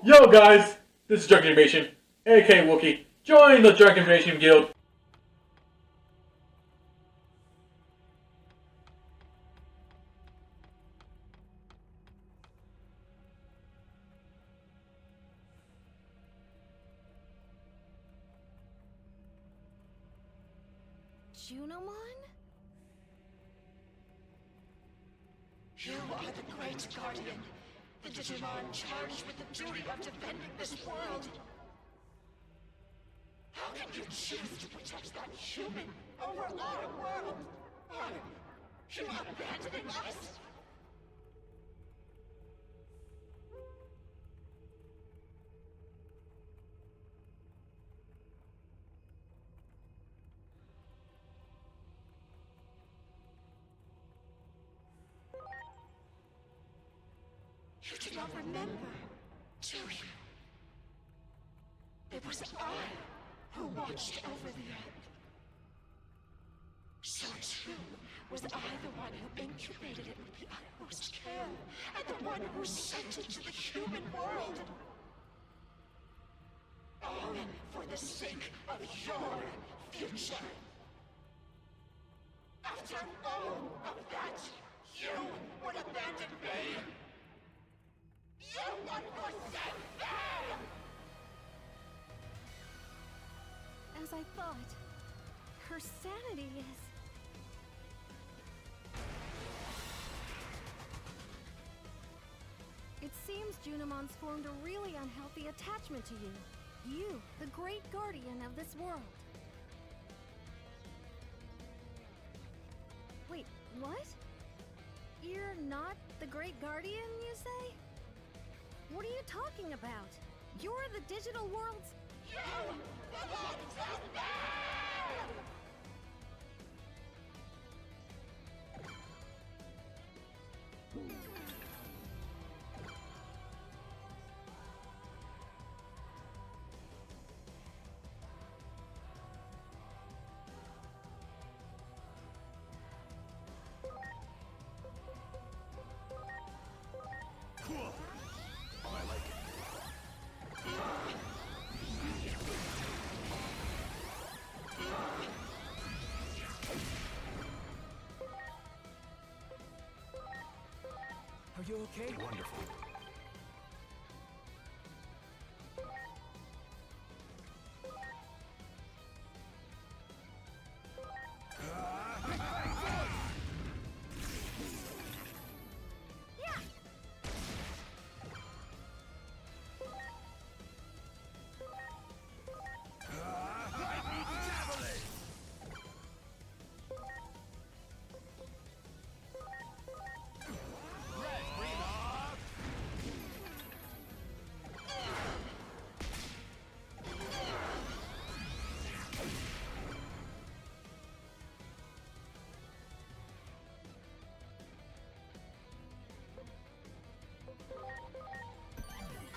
Yo guys, this is Dragon Invasion, aka Wookie. Join the Dragon Invasion Guild. Jupitermon? You are the Great Guardian, the Digimon charged with the duty of defending this world. How can you choose to protect that human over our world? Are you abandoning us? You do not remember, do you? It was I who watched over the Earth. So too was I the one who incubated it with the utmost care, and the one who sent it to the human world. All for the sake of your future. After all of that, you would abandon me. You would forsake me! As I thought, her sanity is... It seems Jupitermon's formed a really unhealthy attachment to you. You, the great guardian of this world. Wait, what? You're not the great guardian, you say? What are you talking about? You're the digital world's... You belong to me! Are you okay? Wonderful.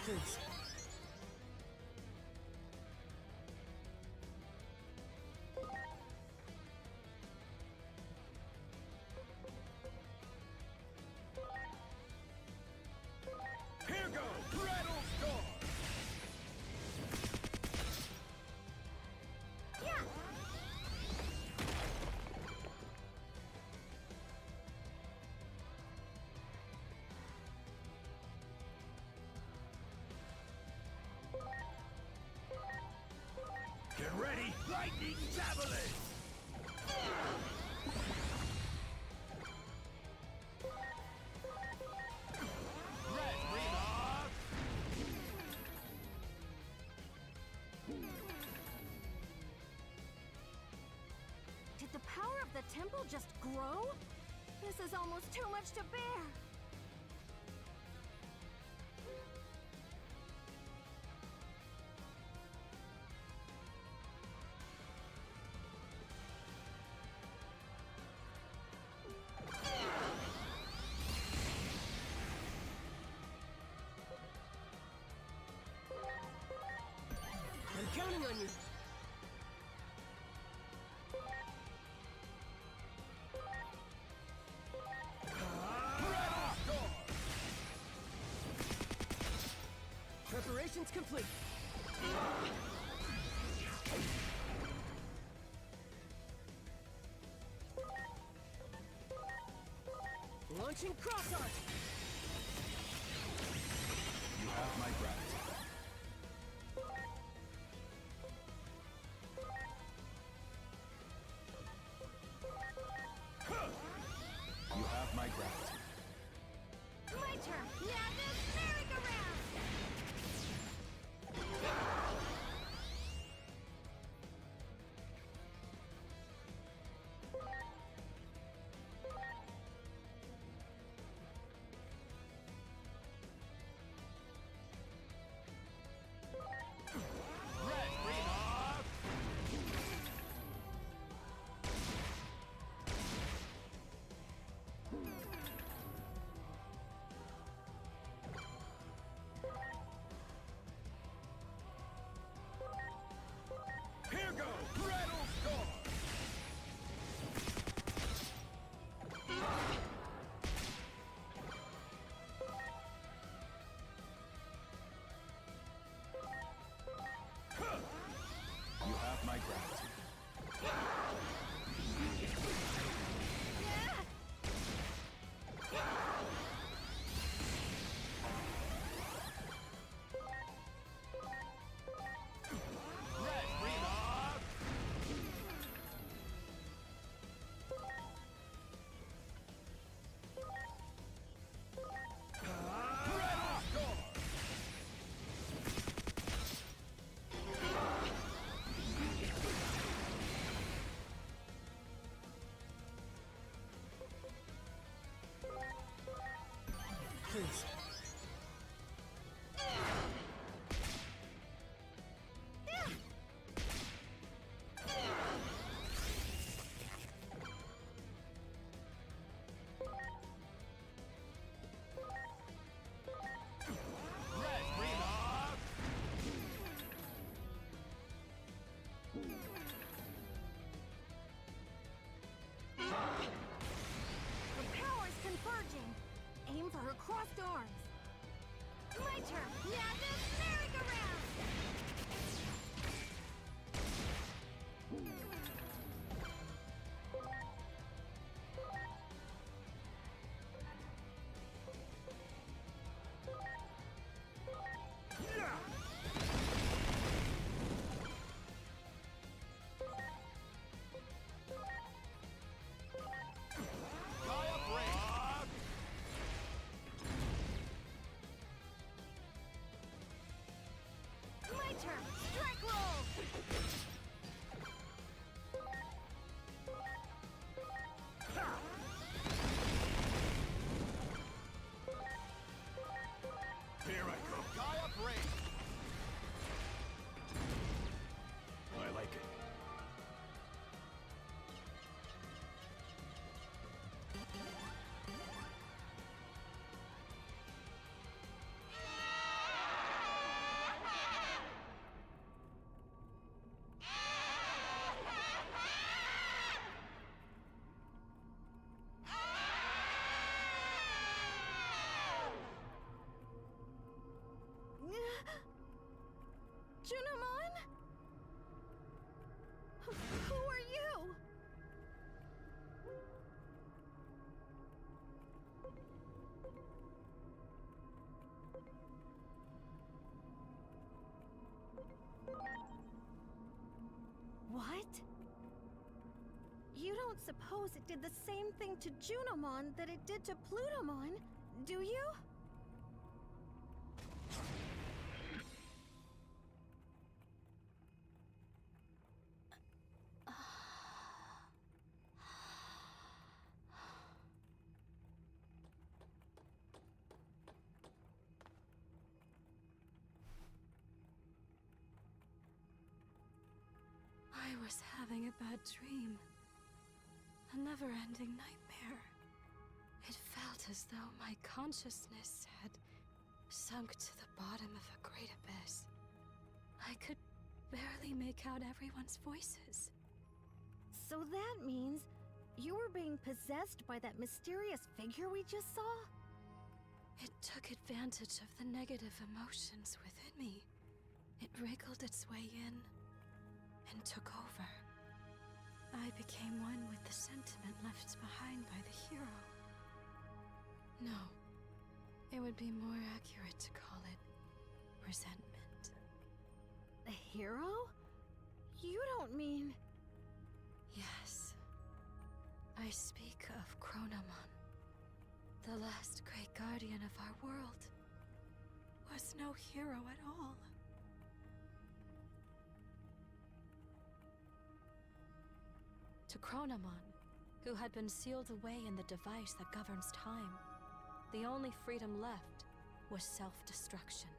Please. Here goes! Rattle storm! Get ready! Lightning javelin! Red relock! Did the power of the temple just grow? This is almost too much to bear. I'm counting on you! Rattle storm! Preparations complete. Launching cross arch. You have my gratitude. You have my gratitude. My turn. Yeah, this merry-go-round. Red, green, off! Here goes! Rattle star! You have my gratitude. Red, green, off! Rattle star! Please. Red, green, off! The power's converging. Aim for her crossed arms. My turn. Yeah, this merry-go-round. Gaia break! My turn. Strike roll. Here I go. Gaia break! I like it. Junimon? Who are you? What? You don't suppose it did the same thing to Junimon that it did to Plutomon, do you? I was having a bad dream. A never-ending nightmare. It felt as though my consciousness had sunk to the bottom of a great abyss. I could barely make out everyone's voices. So that means you were being possessed by that mysterious figure we just saw? It took advantage of the negative emotions within me. It wriggled its way in and took over. I became one with the sentiment left behind by the hero. No, it would be more accurate to call it resentment. A hero? You don't mean... Yes. I speak of Chronomon. The last great guardian of our world was no hero at all. To Chronomon, who had been sealed away in the device that governs time, the only freedom left was self-destruction.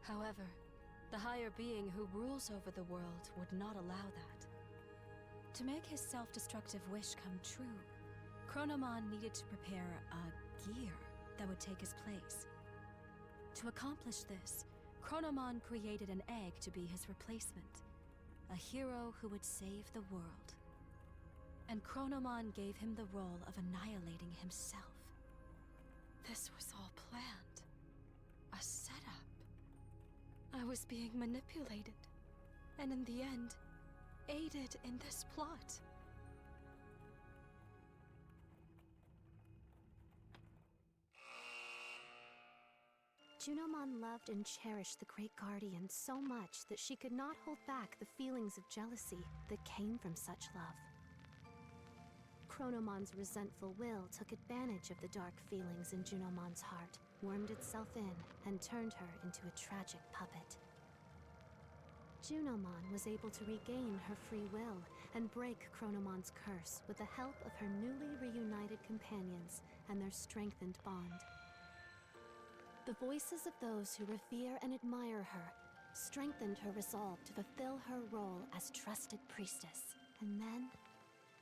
However, the higher being who rules over the world would not allow that. To make his self-destructive wish come true, Chronomon needed to prepare a gear that would take his place. To accomplish this, Chronomon created an egg to be his replacement, a hero who would save the world. And Chronomon gave him the role of annihilating himself. This was all planned. A setup. I was being manipulated, and in the end, aided in this plot. Junomon loved and cherished the Great Guardian so much that she could not hold back the feelings of jealousy that came from such love. Chronomon's resentful will took advantage of the dark feelings in Junomon's heart, wormed itself in, and turned her into a tragic puppet. Junomon was able to regain her free will and break Chronomon's curse with the help of her newly reunited companions and their strengthened bond. The voices of those who revere and admire her strengthened her resolve to fulfill her role as trusted priestess. And then,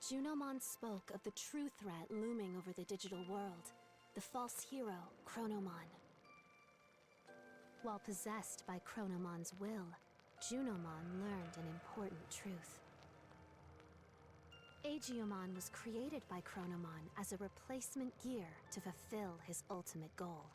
Junomon spoke of the true threat looming over the digital world, the false hero, Chronomon. While possessed by Chronomon's will, Junomon learned an important truth. Aegiomon was created by Chronomon as a replacement gear to fulfill his ultimate goal.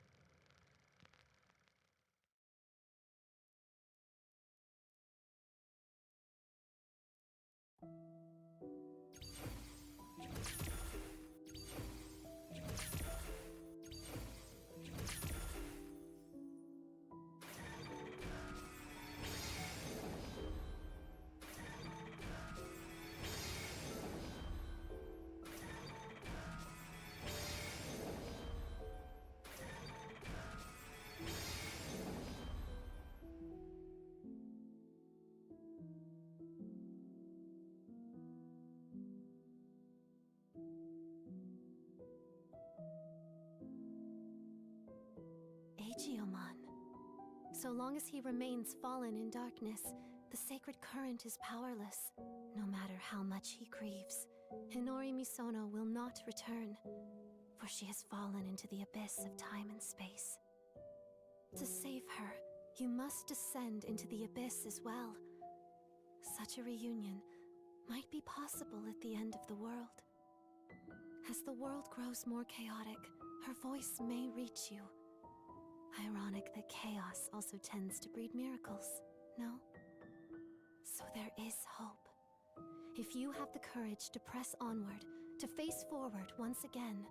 Aegiomon. So long as he remains fallen in darkness, the sacred current is powerless, no matter how much he grieves. Hinori Misono will not return, for she has fallen into the abyss of time and space. To save her, you must descend into the abyss as well. Such a reunion might be possible at the end of the world. As the world grows more chaotic, her voice may reach you. Ironic that chaos also tends to breed miracles, no? So there is hope. If you have the courage to press onward, to face forward once again,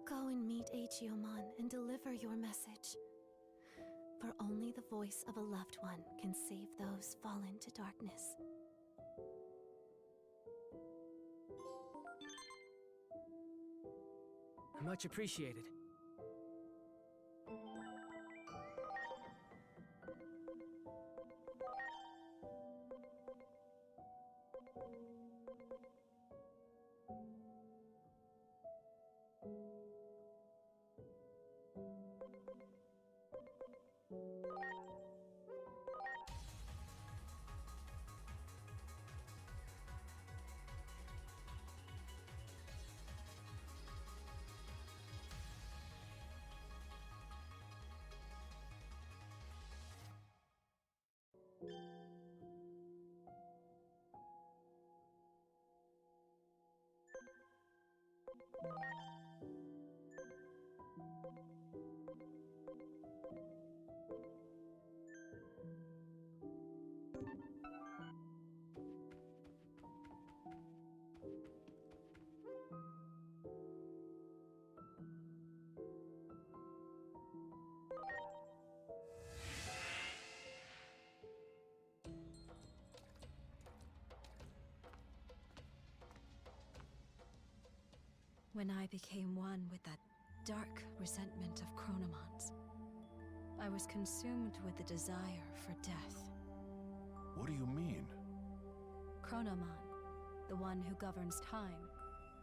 go and meet Aegiomon and deliver your message. For only the voice of a loved one can save those fallen to darkness. Much appreciated. When I became one with that dark resentment of Chronomon's, I was consumed with the desire for death. What do you mean? Chronomon, the one who governs time,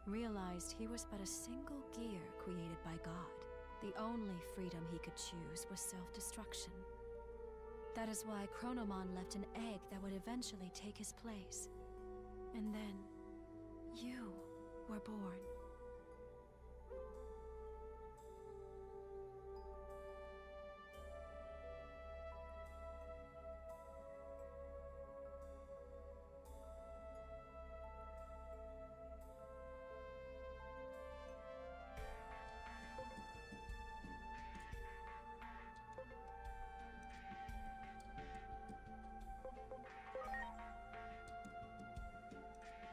realized he was but a single gear created by God. The only freedom he could choose was self-destruction. That is why Chronomon left an egg that would eventually take his place. And then, you were born.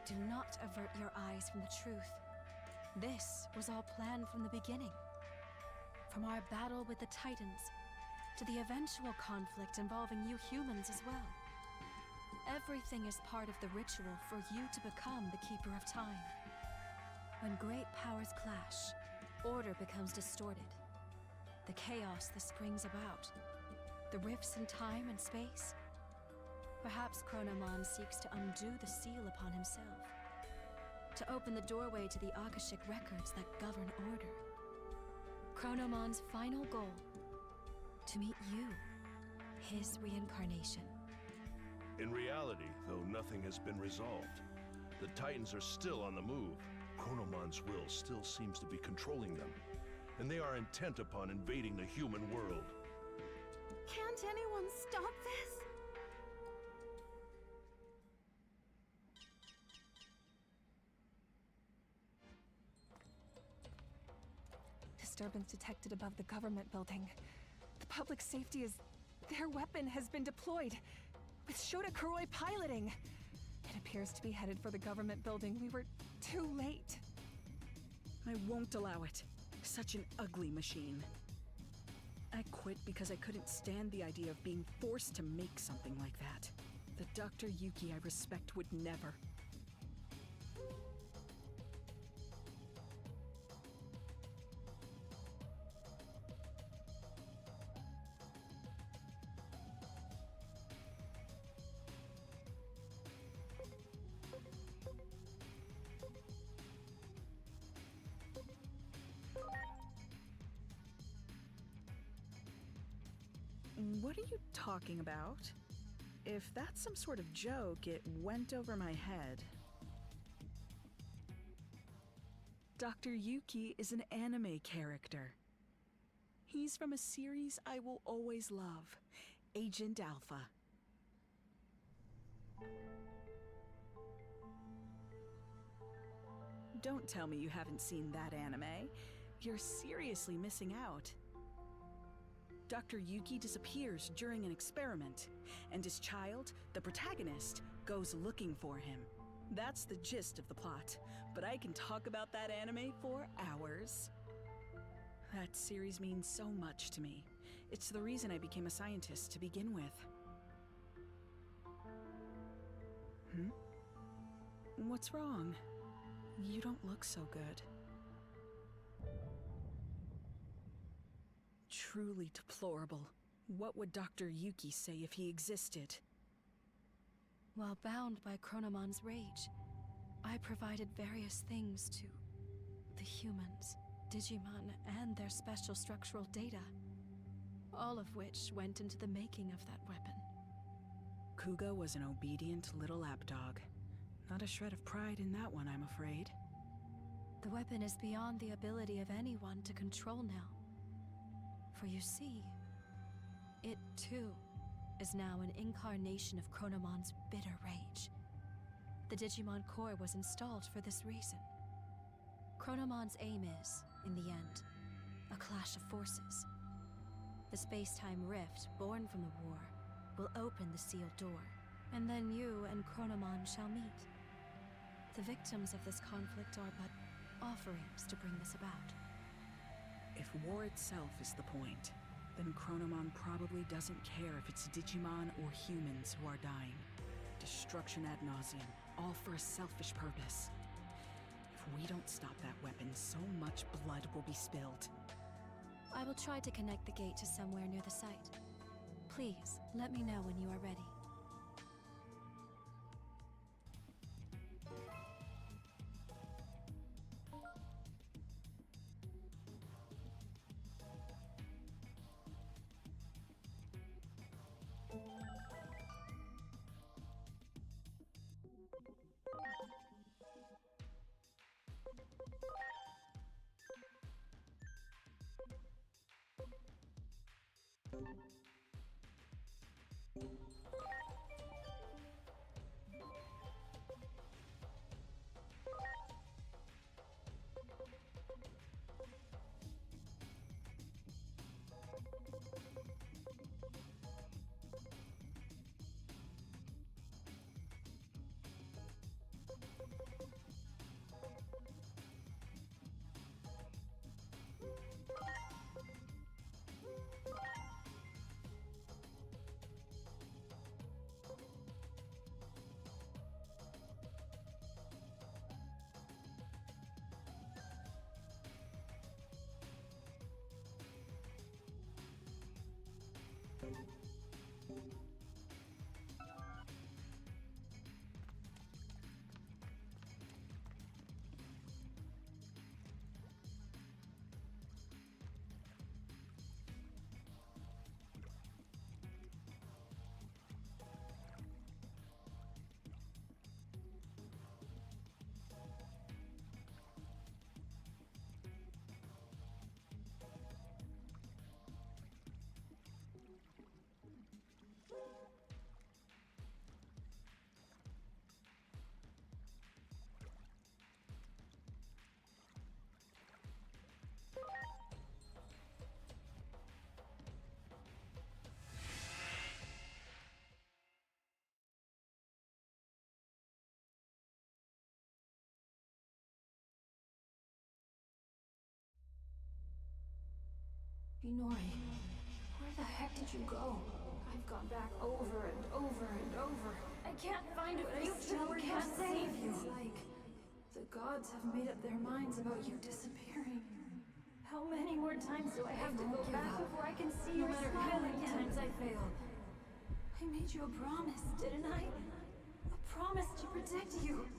Do not avert your eyes from the truth. This was all planned from the beginning. From our battle with the Titans, to the eventual conflict involving you humans as well. Everything is part of the ritual for you to become the Keeper of Time. When great powers clash, order becomes distorted. The chaos that springs about, the rifts in time and space. Perhaps Chronomon seeks to undo the seal upon himself, to open the doorway to the Akashic records that govern order. Chronomon's final goal, to meet you, his reincarnation. In reality, though nothing has been resolved, the Titans are still on the move. Chronomon's will still seems to be controlling them, and they are intent upon invading the human world. Can't anyone stop this? Disturbance detected above the government building. The public safety is... Their weapon has been deployed, with Shota Kuroi piloting. It appears to be headed for the government building. We were too late. I won't allow it. Such an ugly machine. I quit because I couldn't stand the idea of being forced to make something like that. The Dr. Yuki I respect would never. What are you talking about? If that's some sort of joke, it went over my head. Dr. Yuki is an anime character. He's from a series I will always love, Agent Alpha. Don't tell me you haven't seen that anime. You're seriously missing out. Dr. Yuki disappears during an experiment, and his child, the protagonist, goes looking for him. That's the gist of the plot, but I can talk about that anime for hours. That series means so much to me. It's the reason I became a scientist to begin with. What's wrong? You don't look so good. Truly deplorable. What would Dr. Yuki say if he existed? While bound by Chronomon's rage, I provided various things to the humans, Digimon, and their special structural data, all of which went into the making of that weapon. Kuga was an obedient little lapdog. Not a shred of pride in that one, I'm afraid. The weapon is beyond the ability of anyone to control now. For you see, it too is now an incarnation of Chronomon's bitter rage. The Digimon core was installed for this reason. Chronomon's aim is, in the end, a clash of forces. The space-time rift born from the war will open the sealed door, and then you and Chronomon shall meet. The victims of this conflict are but offerings to bring this about. If war itself is the point, then Chronomon probably doesn't care if it's Digimon or humans who are dying. Destruction ad nauseum, all for a selfish purpose. If If we don't stop that weapon, so much blood will be spilled. I will try to connect the gate to somewhere near the site. Please, let me know when you are ready. Inori, where the heck did you go? I've gone back over and over and over. I can't find it, but I still can't save you. Like, the gods have made up their minds about you disappearing. How many more times do I have to go back before I can see your smile again? No matter how many times I fail. I made you a promise, didn't I? A promise to protect you.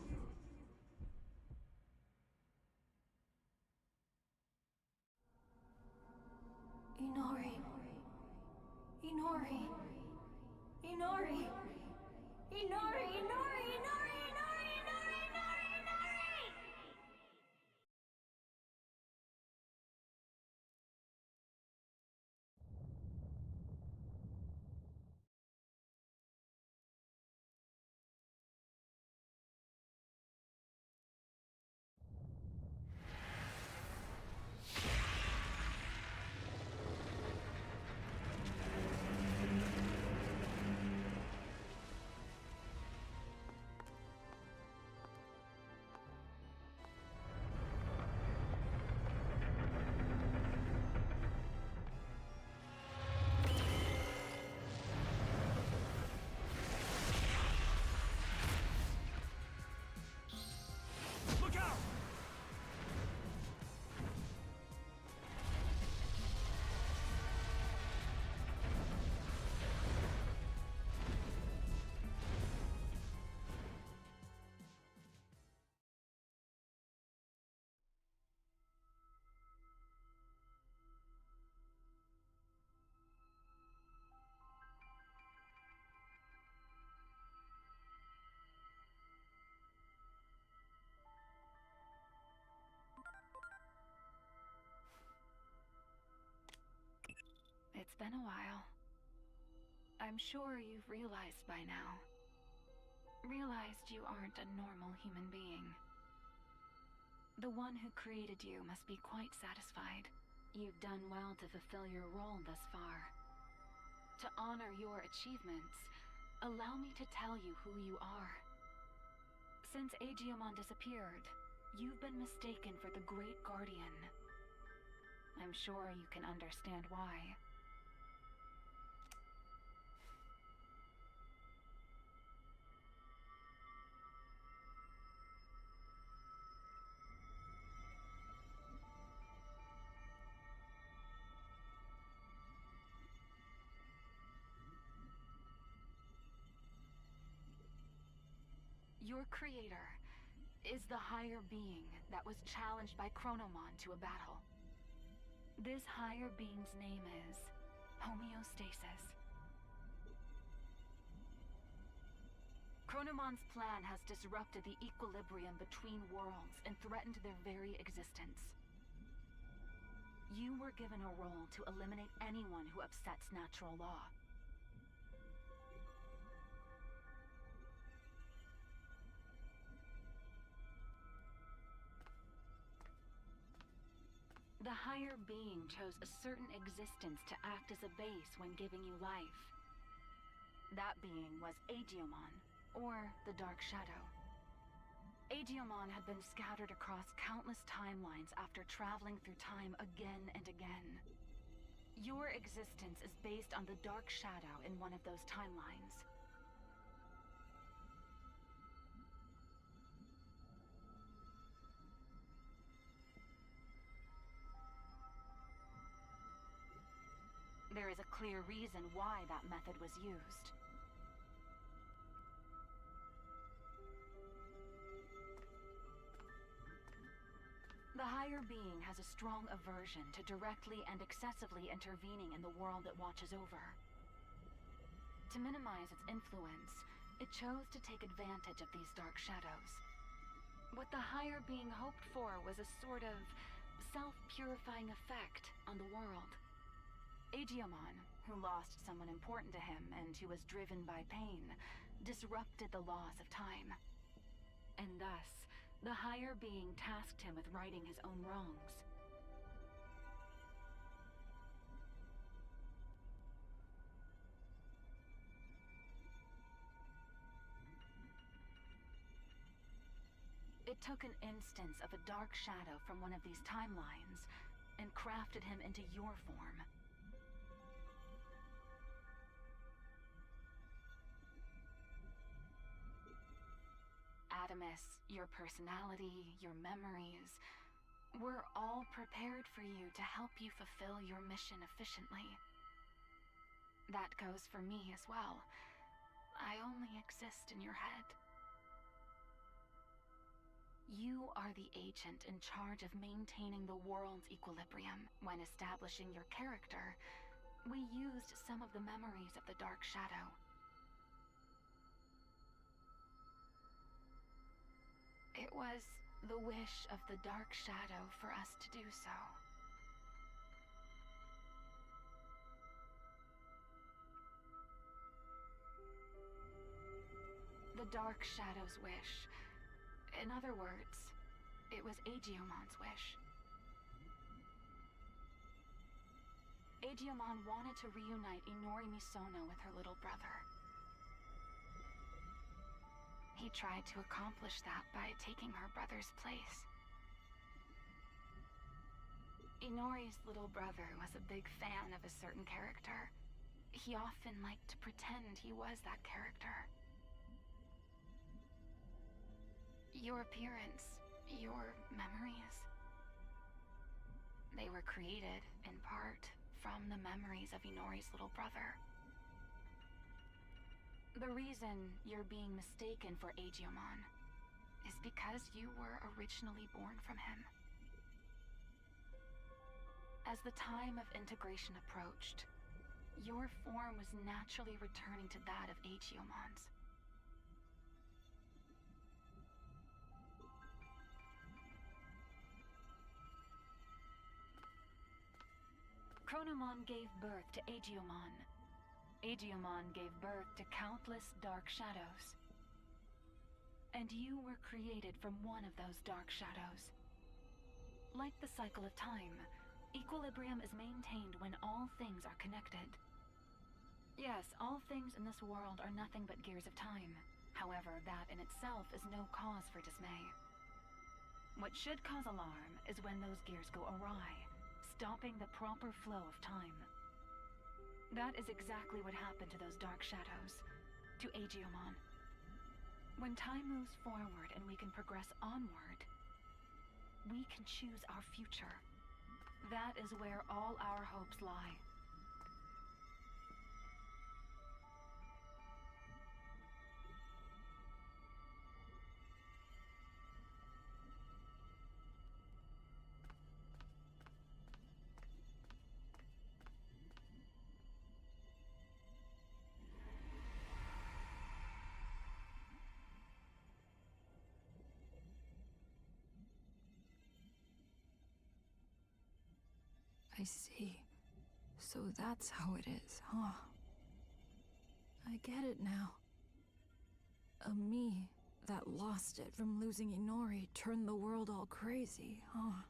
Inori. Inori. Inori. Inori, Inori, Inori, Inori, Inori, Inori, Inori! Look out! It's been a while. I'm sure you've realized by now. Realized you aren't a normal human being. The one who created you must be quite satisfied. You've done well to fulfill your role thus far. To honor your achievements, allow me to tell you who you are. Since Digimon disappeared, you've been mistaken for the Great Guardian. I'm sure you can understand why. Your creator is the higher being that was challenged by Chronomon to a battle. This higher being's name is homeostasis. Chronomon's plan has disrupted the equilibrium between worlds and threatened their very existence. You were given a role to eliminate anyone who upsets natural law. The higher being chose a certain existence to act as a base when giving you life. That being was Aegeomon, or the Dark Shadow. Aegeomon had been scattered across countless timelines after traveling through time again and again. Your existence is based on the Dark Shadow in one of those timelines. There is a clear reason why that method was used. The higher being has a strong aversion to directly and excessively intervening in the world it watches over. To minimize its influence, it chose to take advantage of these dark shadows. What the higher being hoped for was a sort of self-purifying effect on the world. Aegeomon, who lost someone important to him and who was driven by pain, disrupted the laws of time. And thus, the higher being tasked him with righting his own wrongs. It took an instance of a dark shadow from one of these timelines and crafted him into your form. Adamus, your personality, your memories, we're all prepared for you to help you fulfill your mission efficiently. That goes for me as well. I only exist in your head. You are the agent in charge of maintaining the world's equilibrium. When establishing your character, we used some of the memories of the Dark Shadow. It was the wish of the Dark Shadow for us to do so. The Dark Shadow's wish. In other words, it was Aegeomon's wish. Aegeomon wanted to reunite Inori Misono with her little brother. He tried to accomplish that by taking her brother's place. Inori's little brother was a big fan of a certain character. He often liked to pretend he was that character. Your appearance, your memories, they were created, in part, from the memories of Inori's little brother. The reason you're being mistaken for Aegeomon is because you were originally born from him. As the time of integration approached, your form was naturally returning to that of Aegeomon's. Chronomon gave birth to Aegeomon. Aegeomon gave birth to countless dark shadows. And you were created from one of those dark shadows. Like the cycle of time, equilibrium is maintained when all things are connected. Yes, all things in this world are nothing but gears of time. However, that in itself is no cause for dismay. What should cause alarm is when those gears go awry, stopping the proper flow of time. That is exactly what happened to those dark shadows, to Aegeomon. When time moves forward and we can progress onward, we can choose our future. That is where all our hopes lie. I see. So that's how it is, huh? I get it now. A me that lost it from losing Inori turned the world all crazy, huh?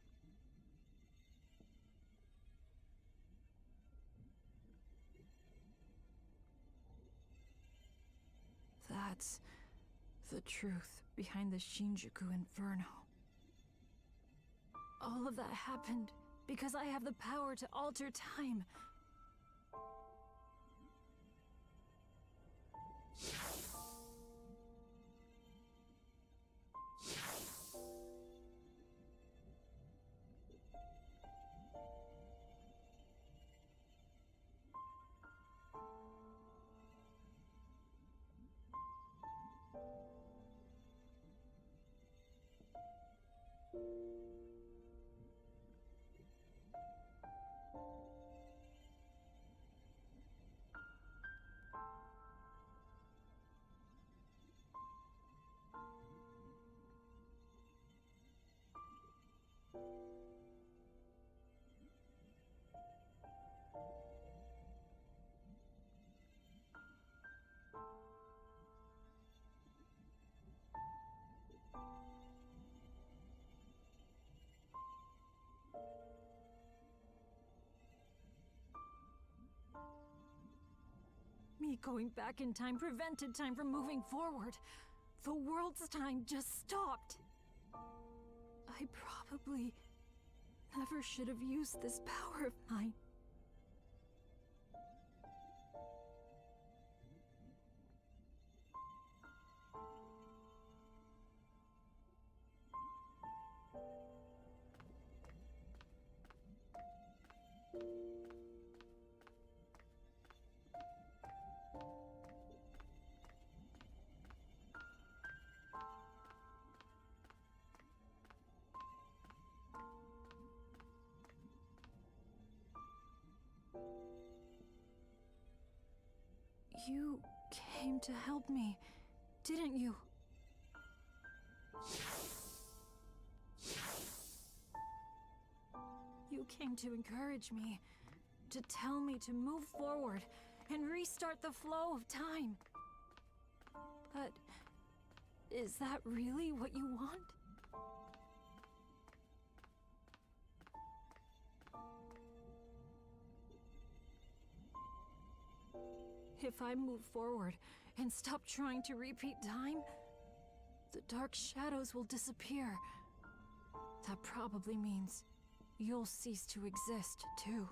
That's the truth behind the Shinjuku Inferno. All of that happened because I have the power to alter time. Me going back in time prevented time from moving forward. The world's time just stopped. I probably never should have used this power of mine. You came to help me, didn't you? You came to encourage me, to tell me to move forward and restart the flow of time. But is that really what you want? If I move forward and stop trying to repeat time, the dark shadows will disappear. That probably means you'll cease to exist, too.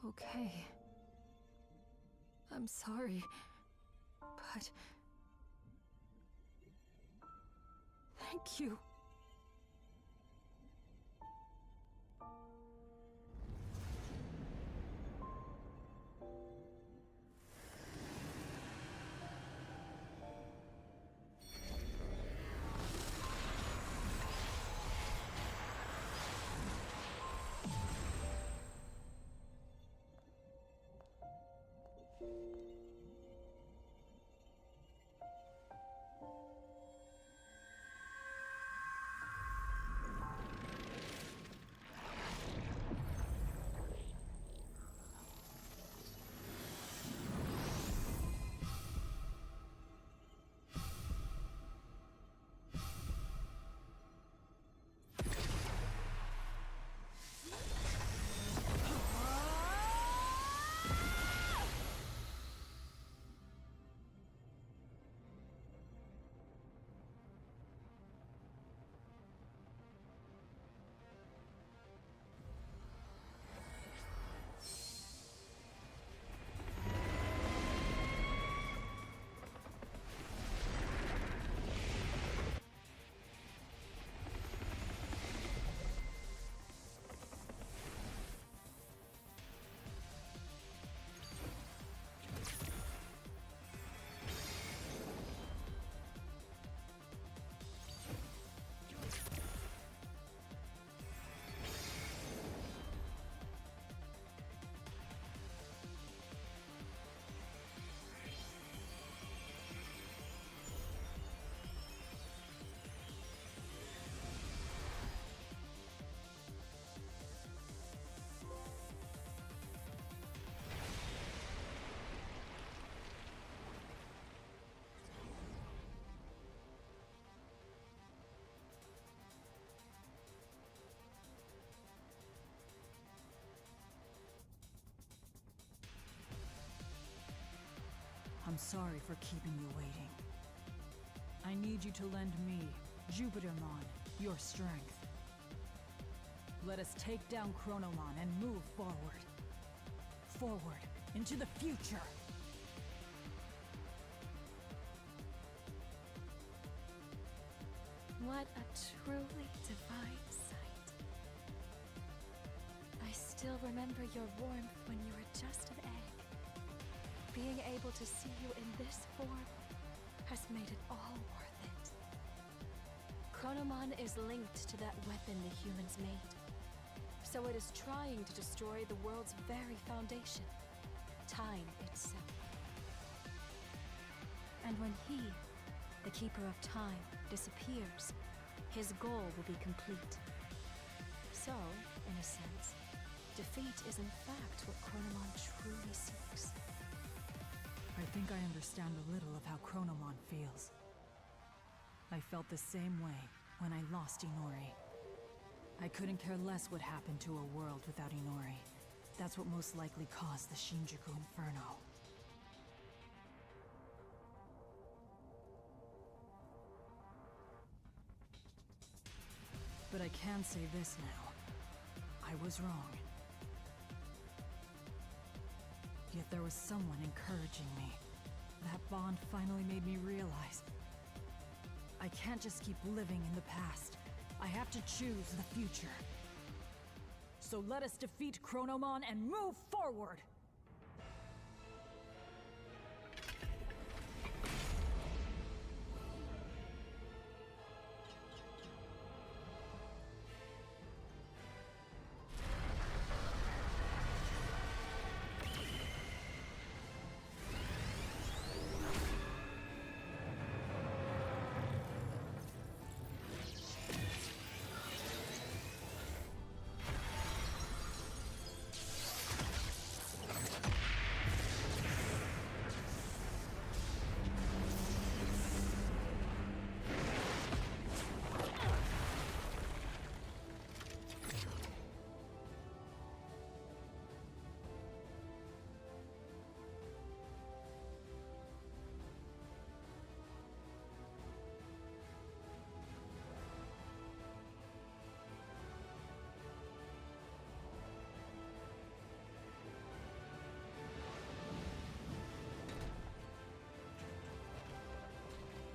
Okay. I'm sorry, but... thank you. I'm sorry for keeping you waiting. I need you to lend me, Jupitermon, your strength. Let us take down Chronomon and move forward. Forward, into the future! What a truly divine sight. I still remember your warmth when you were just an egg. Being able to see you in this form has made it all worth it. Chronomon is linked to that weapon the humans made. So it is trying to destroy the world's very foundation, time itself. And when he, the Keeper of Time, disappears, his goal will be complete. So, in a sense, defeat is in fact what Chronomon truly seeks. I think I understand a little of how Chronomon feels. I felt the same way when I lost Inori. I couldn't care less what happened to a world without Inori. That's what most likely caused the Shinjuku Inferno. But I can say this now. I was wrong. Yet there was someone encouraging me. That bond finally made me realize I can't just keep living in the past. I have to choose the future. So let us defeat Chronomon and move forward!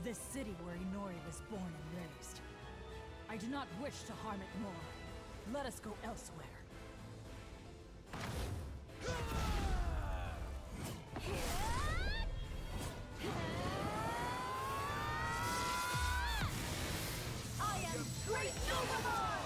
This city where Inori was born and raised. I do not wish to harm it more. Let us go elsewhere. I am Great Jupitermon!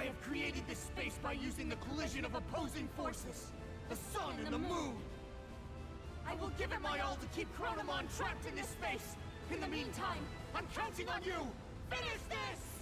I have created this space by using the collision of opposing forces. The sun and the moon. I will give it my all to keep Chronomon trapped in this space. In the meantime, I'm counting on you. Finish this!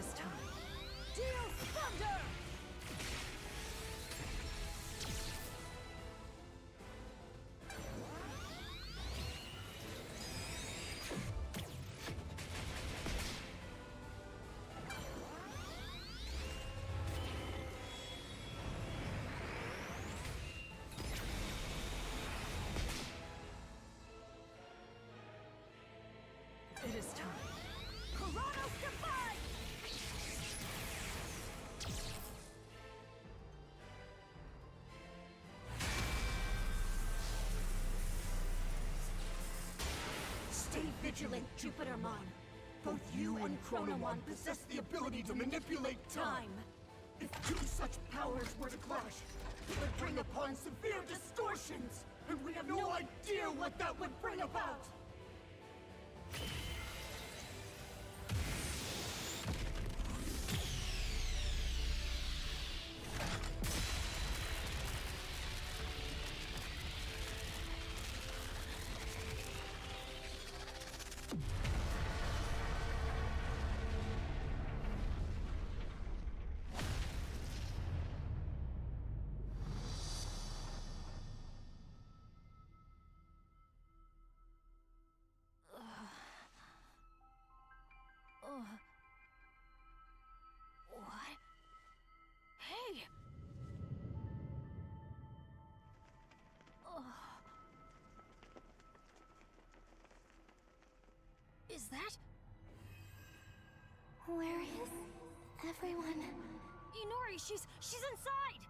is time. Deal Thunder! It is time. Kuranos Defy! Stay vigilant, Jupitermon. Both you and Chronomon possess the ability to manipulate time. If two such powers were to clash, it would bring upon severe distortions, and we have no idea what that would bring about. What? Hey! Is that? Where is everyone? Inori, she's inside!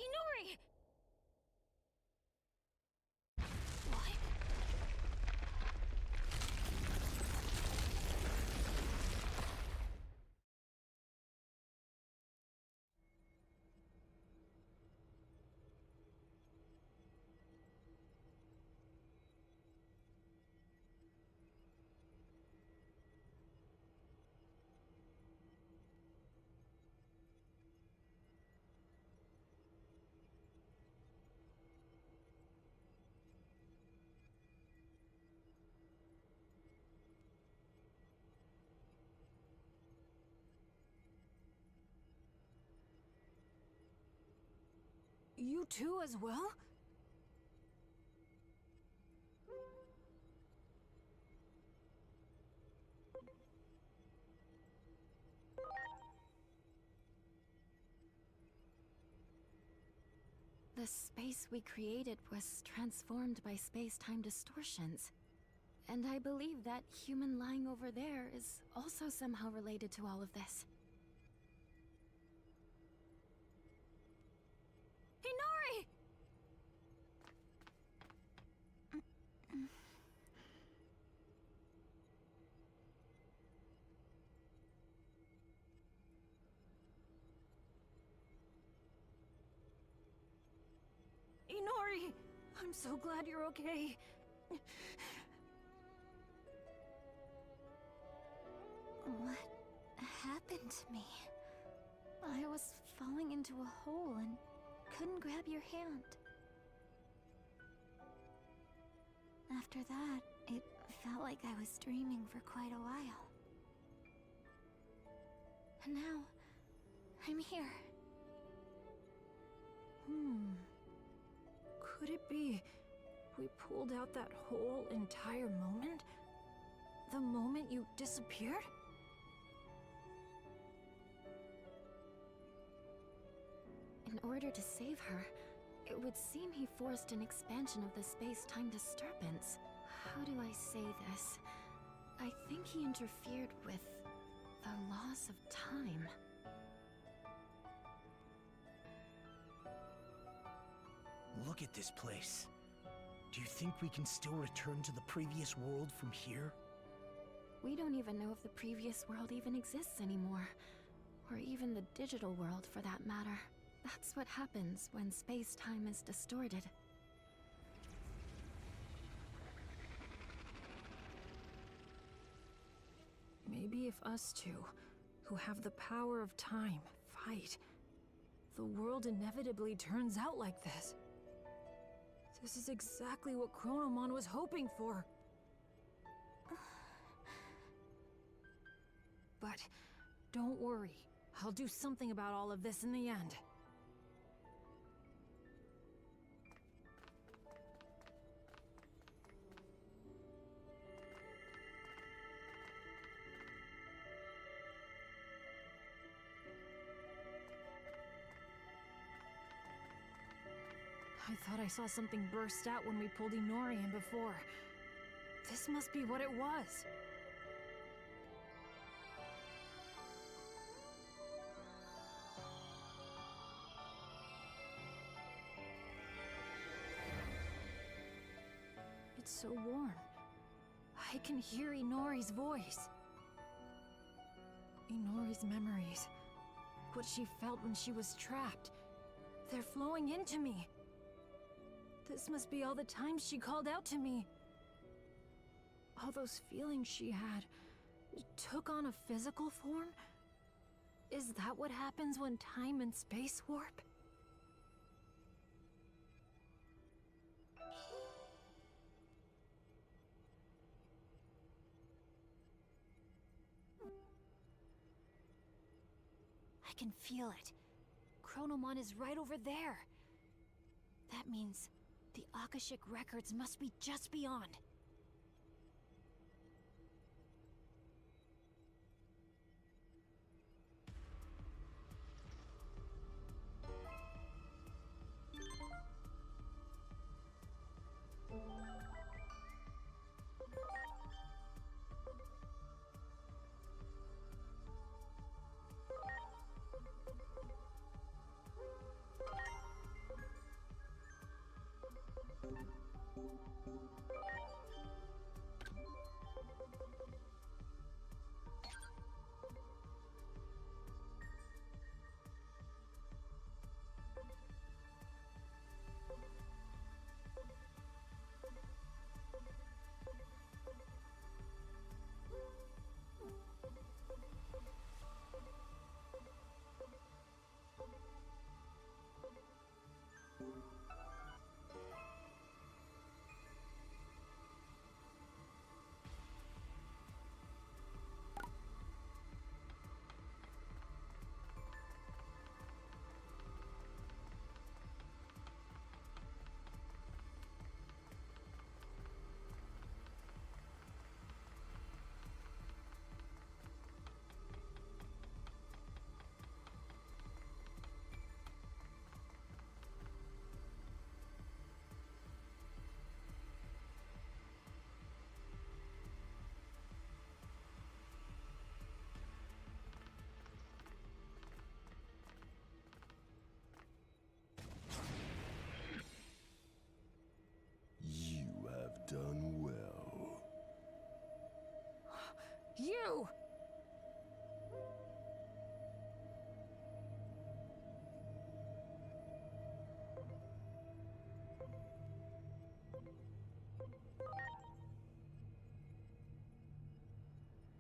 Inori! What? You too as well? The space we created was transformed by space-time distortions. And I believe that human lying over there is also somehow related to all of this. Inori! Inori! I'm so glad you're okay. What happened to me? I was falling into a hole and couldn't grab your hand. After that, it felt like I was dreaming for quite a while. And now, I'm here. Could it be we pulled out that whole entire moment? The moment you disappeared? In order to save her, it would seem he forced an expansion of the space-time disturbance. How do I say this? I think he interfered with the laws of time. Look at this place. Do you think we can still return to the previous world from here? We don't even know if the previous world even exists anymore. Or even the digital world, for that matter. That's what happens when space-time is distorted. Maybe if us two, who have the power of time, fight, the world inevitably turns out like this. This is exactly what Chronomon was hoping for. But don't worry, I'll do something about all of this in the end. I thought I saw something burst out when we pulled Inori in before. This must be what it was. It's so warm. I can hear Inori's voice. Inori's memories. What she felt when she was trapped. They're flowing into me. This must be all the times she called out to me. All those feelings she had took on a physical form? Is that what happens when time and space warp? I can feel it. Chronomon is right over there. That means the Akashic records must be just beyond. You have done well. You!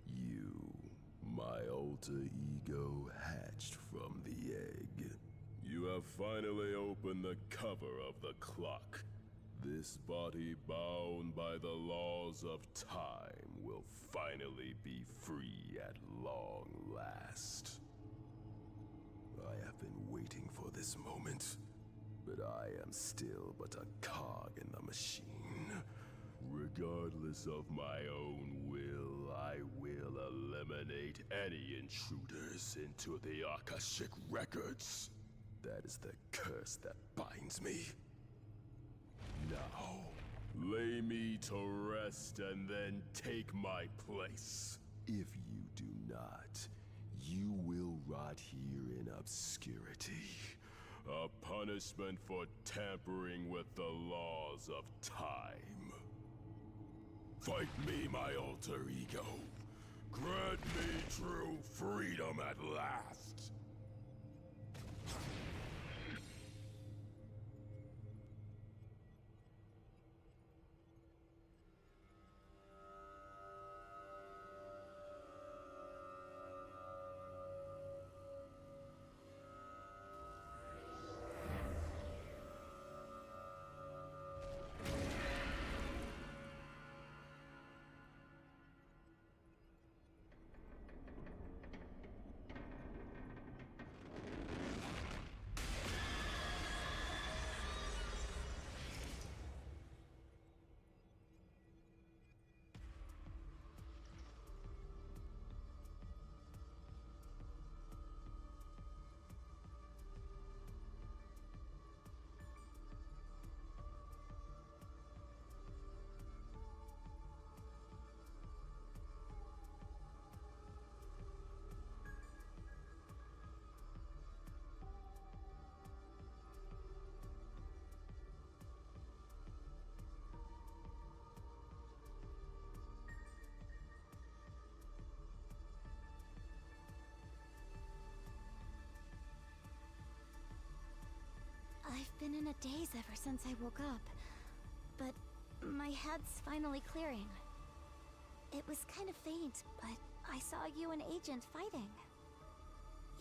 You, my alter ego hatched from the egg. You have finally opened the cover of the clock. This body bound by the laws of time will finally be free at long last. I have been waiting for this moment, but I am still but a cog in the machine. Regardless of my own will, I will eliminate any intruders into the Akashic records. That is the curse that binds me. Now, lay me to rest and then take my place. If you do not, you will rot here in obscurity. A punishment for tampering with the laws of time. Fight me, my alter ego. Grant me true freedom at last! I've been in a daze ever since I woke up, but my head's finally clearing. It was kind of faint, but I saw you and Agent fighting.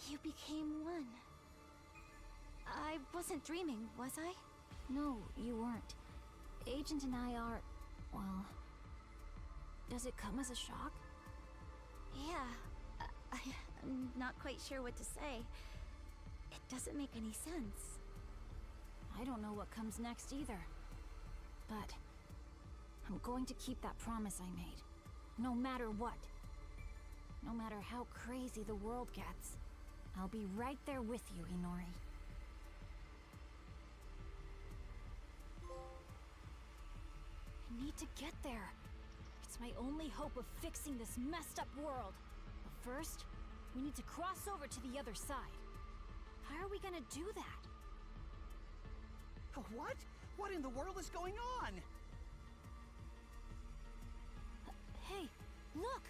You became one. I wasn't dreaming, was I? No, you weren't. Agent and I are... well... Does it come as a shock? Yeah. I'm not quite sure what to say. It doesn't make any sense. I don't know what comes next either. But... I'm going to keep that promise I made. No matter what. No matter how crazy the world gets. I'll be right there with you, Inori. I need to get there. It's my only hope of fixing this messed up world. But first, we need to cross over to the other side. How are we gonna do that? What? What in the world is going on? Hey, look!